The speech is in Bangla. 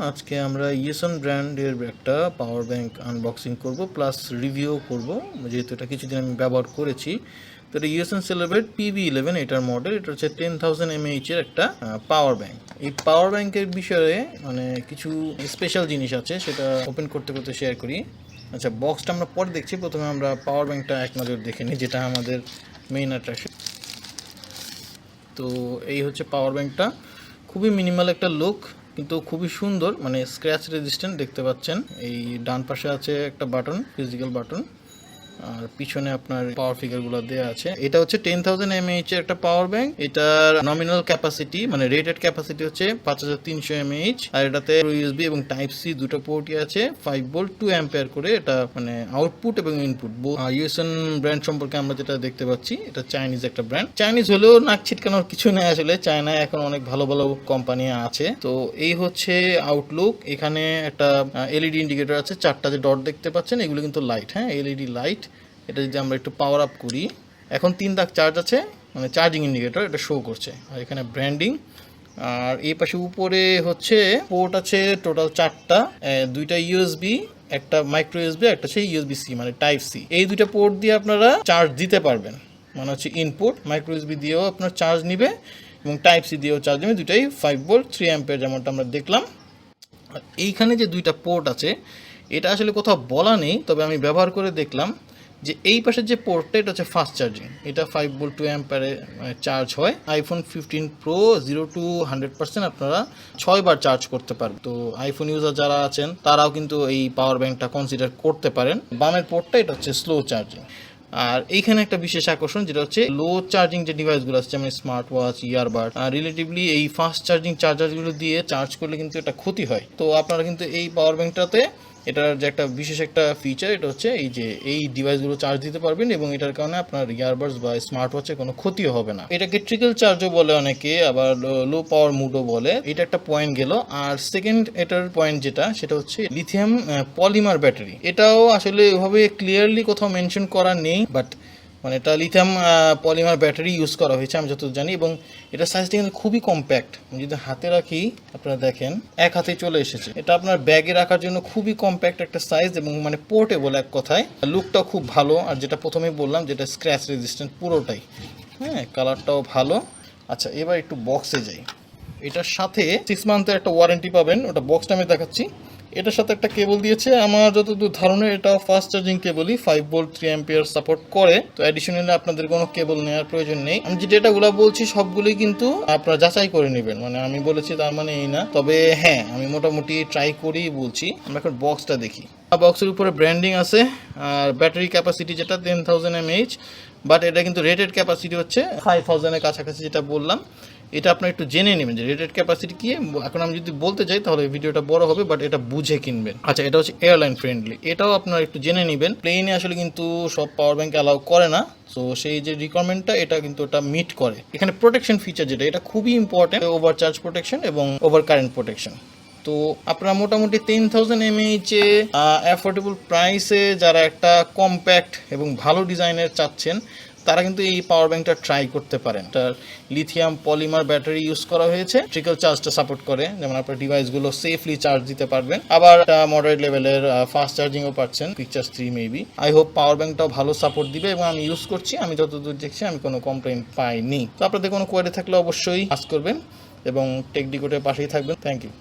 আজকে আমরা ইয়েসন ব্র্যান্ডের একটা পাওয়ার ব্যাংক আনবক্সিং করব প্লাস রিভিউ করব, যেহেতু এটা কিছুদিন আমি ব্যবহার করেছি। তো এটা ইয়েসন সেলিব্রেট PV11 এটার মডেল। এটা হচ্ছে 10,000 mAh এর একটা পাওয়ার ব্যাংক। এই পাওয়ার ব্যাংকের বিষয়ে কিছু স্পেশাল জিনিস আছে, সেটা ওপেন করতে করতে শেয়ার করি। আচ্ছা, বক্সটা আমরা পরে দেখছি, প্রথমে আমরা পাওয়ার ব্যাংকটা এক নজর দেখে নিই, যেটা আমাদের মেইন অ্যাট্রাকশন। তো এই হচ্ছে পাওয়ার ব্যাংকটা, খুবই মিনিমাল একটা লুক, কিন্তু খুবই সুন্দর, স্ক্র্যাচ রেজিস্ট্যান্ট দেখতে পাচ্ছেন। এই ডান পাশে আছে একটা বাটন, ফিজিক্যাল বাটন, আর পিছনে আপনার পাওয়ার ফিগারগুলো দেওয়া আছে। এটা হচ্ছে 10,000 mAh এর একটা পাওয়ার ব্যাংক। এটার নমিনাল ক্যাপাসিটি রেটেড ক্যাপাসিটি হচ্ছে 5,300 mAh, আর এটাতে ইউএসবি এবং টাইপ সি দুটো পোর্টই আছে। 5 ভোল্ট 2 অ্যাম্পিয়ার করে এটা আউটপুট এবং ইনপুট। ইউএসএন ব্র্যান্ড সম্পর্কে আমরা যেটা দেখতে পাচ্ছি, এটা চাইনিজ একটা ব্র্যান্ড। চাইনিজ হলেও নাক ছিটকানোর কিছু নেই, আসলে চায়নায় এখন অনেক ভালো ভালো কোম্পানি আছে। তো এই হচ্ছে আউটলুক। এখানে একটা এলইডি ইন্ডিকেটর আছে, 4টা যে ডট দেখতে পাচ্ছেন এগুলো কিন্তু লাইট, হ্যাঁ, এলইডি লাইট। এটা যদি আমরা একটু পাওয়ার আপ করি, এখন 3 দাগ চার্জ আছে, চার্জিং ইন্ডিকেটর এটা শো করছে। আর এখানে ব্র্যান্ডিং, আর এই পাশে উপরে হচ্ছে পোর্ট আছে টোটাল 4টা, 2টা ইউএসবি, একটা মাইক্রো ইউএসবি, একটা হচ্ছে ইউএসবি সি টাইপ সি। এই 2টা পোর্ট দিয়ে আপনারা চার্জ দিতে পারবেন, হচ্ছে ইনপুট। মাইক্রো ইউএসবি দিয়েও আপনার চার্জ নিবে এবং টাইপ সি দিয়েও চার্জ নেবে, দুটাই 5 ভোল্ট 3 অ্যাম্পিয়ার যেমনটা আমরা দেখলাম। আর এইখানে যে 2টা পোর্ট আছে, এটা আসলে কোথাও বলা নেই, তবে আমি ব্যবহার করে দেখলাম যে এই পাশের যে পোর্টটা, এটা হচ্ছে ফাস্ট চার্জিং। এটা 5 ভোল্ট 2 অ্যাম্পিয়ারে চার্জ হয়। আইফোন 15 প্রো 0 to 100% আপনারা 6 বার চার্জ করতে পারবেন। তো আইফোন ইউজার যারা আছেন তারাও কিন্তু এই পাওয়ার ব্যাংকটা কনসিডার করতে পারেন। বামের পোর্টটা এটা হচ্ছে স্লো চার্জিং। আর এইখানে একটা বিশেষ আকর্ষণ, যেটা হচ্ছে লো চার্জিং যে ডিভাইসগুলো আছে, যেমন স্মার্ট ওয়াচ, ইয়ারবাড, রিলেটিভলি এই ফাস্ট চার্জিং চার্জারগুলো দিয়ে চার্জ করলে কিন্তু এটা ক্ষতি হয়। তো আপনারা কিন্তু এই পাওয়ার ব্যাংকটাতে এটার যে একটা বিশেষ একটা ফিচার, এটা হচ্ছে এই যে এই ডিভাইসগুলো চার্জ দিতে পারবেন এবং এটার কারণে আপনার ইয়ারবাডস বা স্মার্ট ওয়াচে কোনো ক্ষতিও হবে না। এটাকে ট্রিকল চার্জও বলে অনেকে, আবার লো পাওয়ার মুডও বলে। এটা একটা পয়েন্ট গেল। আর সেকেন্ড এটার পয়েন্ট যেটা, সেটা হচ্ছে লিথিয়াম পলিমার ব্যাটারি। এটাও আসলে ওইভাবে ক্লিয়ারলি কোথাও মেনশন করা নেই, বাট এটা লিথিয়াম পলিমার ব্যাটারি ইউজ করা হয়েছে আমি যতদূর জানি। এবং এটা সাইজটা কিন্তু খুবই কম্প্যাক্ট, যদি হাতে রাখি আপনারা দেখেন এক হাতে চলে এসেছে। এটা আপনার ব্যাগে রাখার জন্য খুবই কম্প্যাক্ট একটা সাইজ এবং পোর্টেবল এক কথায়। লুকটাও খুব ভালো, আর যেটা প্রথমেই বললাম, যেটা স্ক্র্যাচ রেজিস্ট্যান্ট পুরোটাই, হ্যাঁ, কালারটাও ভালো। আচ্ছা, এবার একটু বক্সে যাই। এটার সাথে 6 মান্থের একটা ওয়ারেন্টি পাবেন, ওটা বক্সটা আমি দেখাচ্ছি। এটার সাথে একটা কেবল দিয়েছে, আমার যতদূর ধারণা এটা ফাস্ট চার্জিং কেবলই, 5 ভোল্ট 3 অ্যাম্পিয়ার সাপোর্ট করে। তো অ্যাডিশনালি আপনাদের কোনো কেবল নেওয়ার প্রয়োজন নেই। আমি যে ডেটাগুলো বলছি সবগুলোই কিন্তু আপনারা যাচাই করে নেবেন, আমি বলেছি তার এই না, তবে হ্যাঁ, আমি মোটামুটি ট্রাই করেই বলছি। আমরা এখন বক্সটা দেখি। বক্সের উপরে ব্র্যান্ডিং আছে, আর ব্যাটারি ক্যাপাসিটি যেটা 10,000 mAh, বাট এটা কিন্তু রেটেড ক্যাপাসিটি হচ্ছে 5,000-এর কাছাকাছি, যেটা বললাম। এটা আপনার একটু জেনে নেবেন যে রেটেড ক্যাপাসিটি কি। এখন আমি যদি বলতে চাই তাহলে ভিডিওটা বড় হবে, বাট এটা বুঝে কিনবেন। আচ্ছা, এটা হচ্ছে এয়ারলাইন ফ্রেন্ডলি, এটাও আপনারা একটু জেনে নেবেন। প্লেনে আসলে কিন্তু সব পাওয়ার ব্যাংক অ্যালাউ করে না, সো সেই যে রিকোয়ারমেন্টটা এটা কিন্তু ওটা মিট করে। এখানে প্রোটেকশন ফিচার যেটা, এটা খুবই ইম্পর্টেন্ট, ওভার চার্জ প্রোটেকশন এবং ওভার কারেন্ট প্রোটেকশন। তো আপনারা মোটামুটি 10,000 mAh অ্যাফোর্ডেবল প্রাইসে যারা একটা কম্প্যাক্ট এবং ভালো ডিজাইনের চাচ্ছেন, তারা কিন্তু এই পাওয়ার ব্যাংকটা ট্রাই করতে পারেন। এটার লিথিয়াম পলিমার ব্যাটারি ইউজ করা হয়েছে, ট্রিকল চার্জটা সাপোর্ট করে, যেমন আপনার ডিভাইসগুলো সেফলি চার্জ দিতে পারবেন। আবার মডারেট লেভেলের ফাস্ট চার্জিংও পাচ্ছেন, পিকচার্স 3 মেবি। আই হোপ পাওয়ার ব্যাংকটাও ভালো সাপোর্ট দিবে, এবং আমি ইউজ করছি, আমি যতদূর দেখছি আমি কোনো কমপ্লেন পাইনি। তো আপনাদের কোনো কোয়ারি থাকলে অবশ্যই আস্ক করবেন এবং টেক ডিকোডের পাশেই থাকবেন। Thank you.